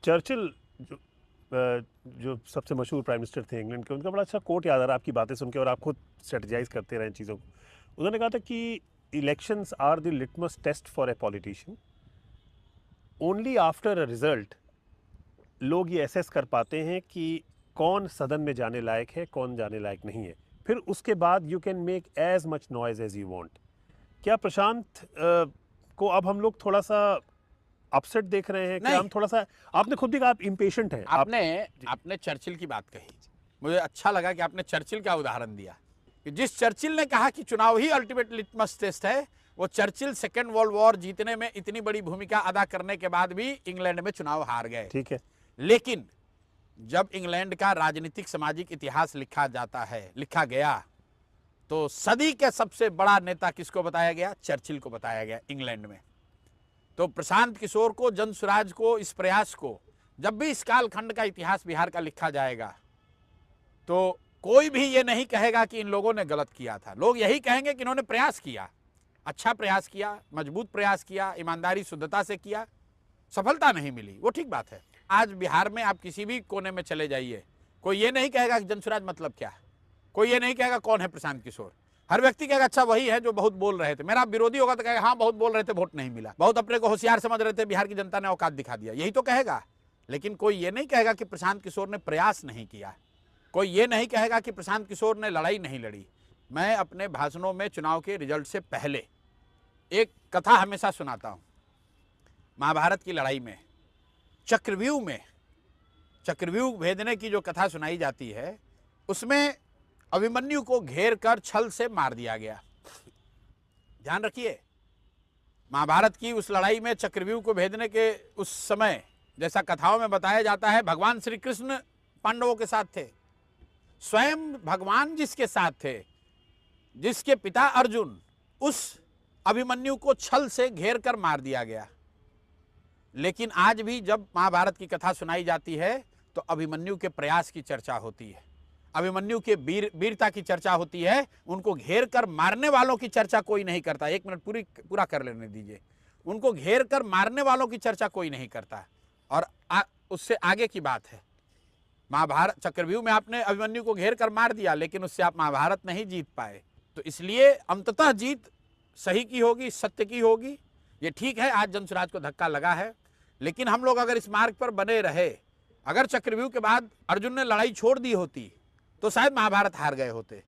Churchill जो सबसे मशहूर प्राइम मिनिस्टर थे इंग्लैंड के, उनका बड़ा अच्छा कोट याद आ रहा है आपकी बातें सुन के, और आप खुद स्ट्रेटजाइज करते रहे चीज़ों को। उन्होंने कहा था कि elections are the litmus test for a politician. Only after a result लोग ये एसेस कर पाते हैं कि कौन सदन में जाने लायक है, कौन जाने लायक नहीं है। फिर उसके बाद you can make as much noise as you want. क्या प्रशांत को अब हम लोग थोड़ा सा अपसेट देख रहे हैं? क्या हम थोड़ा सा, आपने खुद भी कहा आप इम्पेशेंट हैं। आपने चर्चिल की बात कही, मुझे अच्छा लगा कि आपने चर्चिल का उदाहरण दिया कि जिस चर्चिल ने कहा कि चुनाव ही अल्टीमेट लिटमस टेस्ट है, वो चर्चिल सेकेंड वर्ल्ड वॉर जीतने में इतनी बड़ी भूमिका अदा करने के बाद भी इंग्लैंड में चुनाव हार गए। ठीक है, लेकिन जब इंग्लैंड का राजनीतिक सामाजिक इतिहास लिखा गया, तो सदी के सबसे बड़ा नेता किसको बताया गया? चर्चिल को बताया गया इंग्लैंड में। तो प्रशांत किशोर को, जन स्वराज को, इस प्रयास को, जब भी इस कालखंड का इतिहास बिहार का लिखा जाएगा, तो कोई भी ये नहीं कहेगा कि इन लोगों ने गलत किया था। लोग यही कहेंगे कि इन्होंने प्रयास किया, अच्छा प्रयास किया, मजबूत प्रयास किया, ईमानदारी शुद्धता से किया, सफलता नहीं मिली, वो ठीक बात है। आज बिहार में आप किसी भी कोने में चले जाइए, कोई ये नहीं कहेगा कि जन स्वराज मतलब क्या है, कोई ये नहीं कहेगा कौन है प्रशांत किशोर। हर व्यक्ति कहेगा अच्छा वही है जो बहुत बोल रहे थे। मेरा विरोधी होगा तो कहेगा हाँ बहुत बोल रहे थे, वोट नहीं मिला, बहुत अपने को होशियार समझ रहे थे, बिहार की जनता ने औकात दिखा दिया, यही तो कहेगा। लेकिन कोई ये नहीं कहेगा कि प्रशांत किशोर ने प्रयास नहीं किया, कोई ये नहीं कहेगा कि प्रशांत किशोर ने लड़ाई नहीं लड़ी। मैं अपने भाषणों में चुनाव के रिजल्ट से पहले एक कथा हमेशा सुनाता हूँ। महाभारत की लड़ाई में चक्रव्यूह भेदने की जो कथा सुनाई जाती है, उसमें अभिमन्यु को घेर कर छल से मार दिया गया। ध्यान रखिए, महाभारत की उस लड़ाई में चक्रव्यूह को भेदने के उस समय, जैसा कथाओं में बताया जाता है, भगवान श्री कृष्ण पांडवों के साथ थे, स्वयं भगवान जिसके साथ थे, जिसके पिता अर्जुन, उस अभिमन्यु को छल से घेर कर मार दिया गया। लेकिन आज भी जब महाभारत की कथा सुनाई जाती है तो अभिमन्यु के प्रयास की चर्चा होती है, अभिमन्यु के वीरता की चर्चा होती है। उनको घेर कर मारने वालों की चर्चा कोई नहीं करता। एक मिनट पूरा कर लेने दीजिए। उनको घेर कर मारने वालों की चर्चा कोई नहीं करता। और उससे आगे की बात है, महाभारत चक्रव्यूह में आपने अभिमन्यु को घेर कर मार दिया, लेकिन उससे आप महाभारत नहीं जीत पाए। तो इसलिए अंततः जीत सही की होगी, सत्य की होगी। ये ठीक है, आज जनसुराज को धक्का लगा है, लेकिन हम लोग अगर इस मार्ग पर बने रहे, अगर चक्रव्यूह के बाद अर्जुन ने लड़ाई छोड़ दी होती, तो शायद महाभारत हार गए होते।